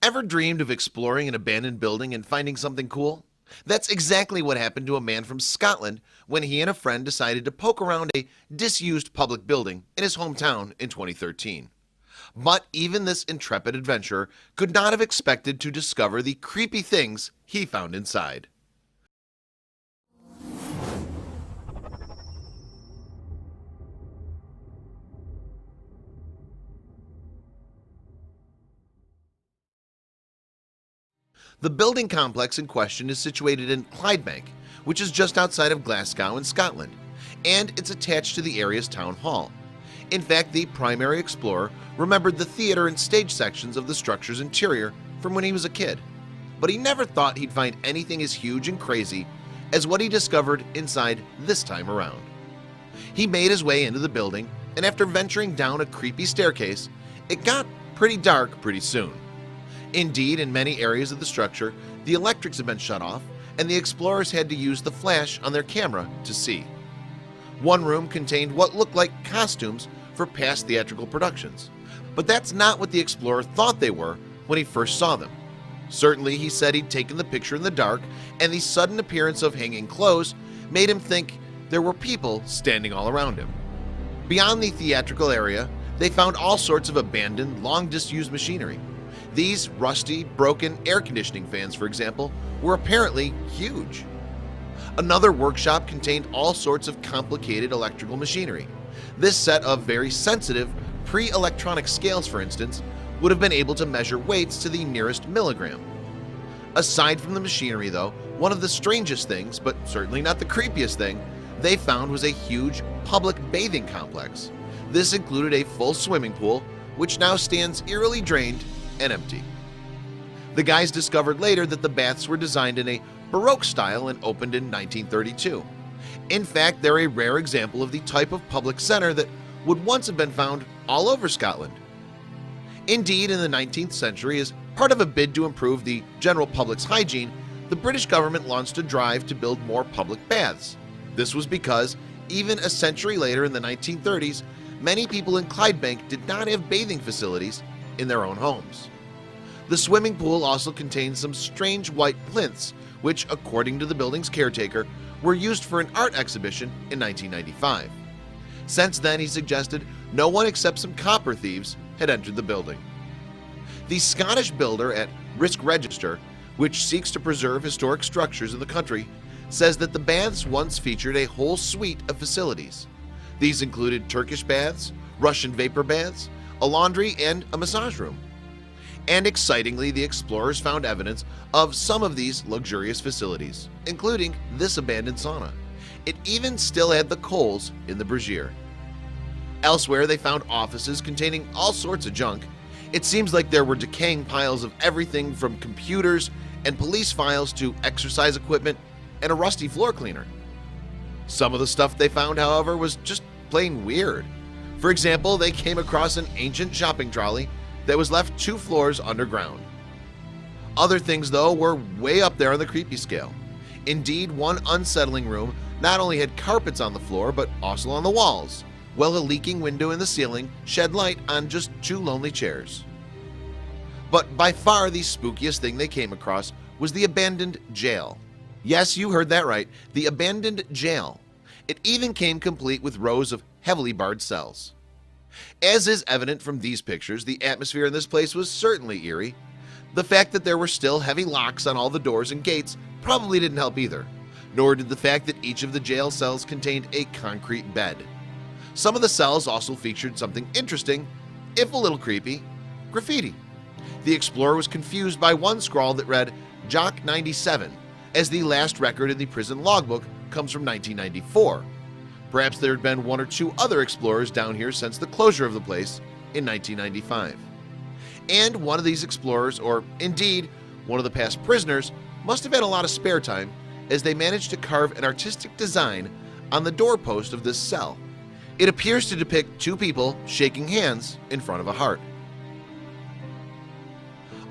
Ever dreamed of exploring an abandoned building and finding something cool? That's exactly what happened to a man from Scotland when he and a friend decided to poke around a disused public building in his hometown in 2013. But even this intrepid adventurer could not have expected to discover the creepy things he found inside. The building complex in question is situated in Clydebank, which is just outside of Glasgow in Scotland, and it's attached to the area's town hall. In fact, the primary explorer remembered the theater and stage sections of the structure's interior from when he was a kid, but he never thought he'd find anything as huge and crazy as what he discovered inside this time around. He made his way into the building, and after venturing down a creepy staircase, it got pretty dark pretty soon. Indeed, in many areas of the structure, the electrics had been shut off, and the explorers had to use the flash on their camera to see. One room contained what looked like costumes for past theatrical productions, but that's not what the explorer thought they were when he first saw them. Certainly, he said he'd taken the picture in the dark, and the sudden appearance of hanging clothes made him think there were people standing all around him. Beyond the theatrical area, they found all sorts of abandoned, long-disused machinery. These rusty, broken air conditioning fans, for example, were apparently huge. Another workshop contained all sorts of complicated electrical machinery. This set of very sensitive, pre-electronic scales, for instance, would have been able to measure weights to the nearest milligram. Aside from the machinery, though, one of the strangest things, but certainly not the creepiest thing, they found was a huge public bathing complex. This included a full swimming pool, which now stands eerily drained and empty. The guys discovered later that the baths were designed in a Baroque style and opened in 1932. In fact, they're a rare example of the type of public center that would once have been found all over Scotland. Indeed, in the 19th century, as part of a bid to improve the general public's hygiene, the British government launched a drive to build more public baths. This was because, even a century later in the 1930s, many people in Clydebank did not have bathing facilities in their own homes. The swimming pool also contained some strange white plinths, which, according to the building's caretaker, were used for an art exhibition in 1995. Since then, he suggested no one except some copper thieves had entered the building. The Scottish builder at Risk Register, which seeks to preserve historic structures in the country, says that the baths once featured a whole suite of facilities. These included Turkish baths, Russian vapor baths, a laundry, and a massage room. And excitingly, the explorers found evidence of some of these luxurious facilities, including this abandoned sauna. It even still had the coals in the brazier. Elsewhere, they found offices containing all sorts of junk. It seems like there were decaying piles of everything from computers and police files to exercise equipment and a rusty floor cleaner. Some of the stuff they found, however, was just plain weird. For example, they came across an ancient shopping trolley that was left 2 floors underground. Other things, though, were way up there on the creepy scale. Indeed, one unsettling room not only had carpets on the floor, but also on the walls, while a leaking window in the ceiling shed light on just 2 lonely chairs. But by far the spookiest thing they came across was the abandoned jail. Yes, you heard that right, the abandoned jail. It even came complete with rows of heavily barred cells. As is evident from these pictures, the atmosphere in this place was certainly eerie. The fact that there were still heavy locks on all the doors and gates probably didn't help either, nor did the fact that each of the jail cells contained a concrete bed. Some of the cells also featured something interesting, if a little creepy: graffiti. The explorer was confused by one scrawl that read Jock 97, as the last record in the prison logbook comes from 1994. Perhaps there had been 1 or 2 other explorers down here since the closure of the place in 1995. And one of these explorers, or indeed one of the past prisoners, must have had a lot of spare time, as they managed to carve an artistic design on the doorpost of this cell. It appears to depict 2 people shaking hands in front of a heart.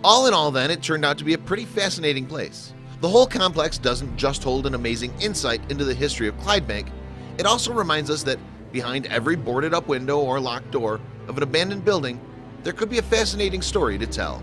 All in all, then, it turned out to be a pretty fascinating place. The whole complex doesn't just hold an amazing insight into the history of Clydebank, it also reminds us that behind every boarded up window or locked door of an abandoned building, there could be a fascinating story to tell.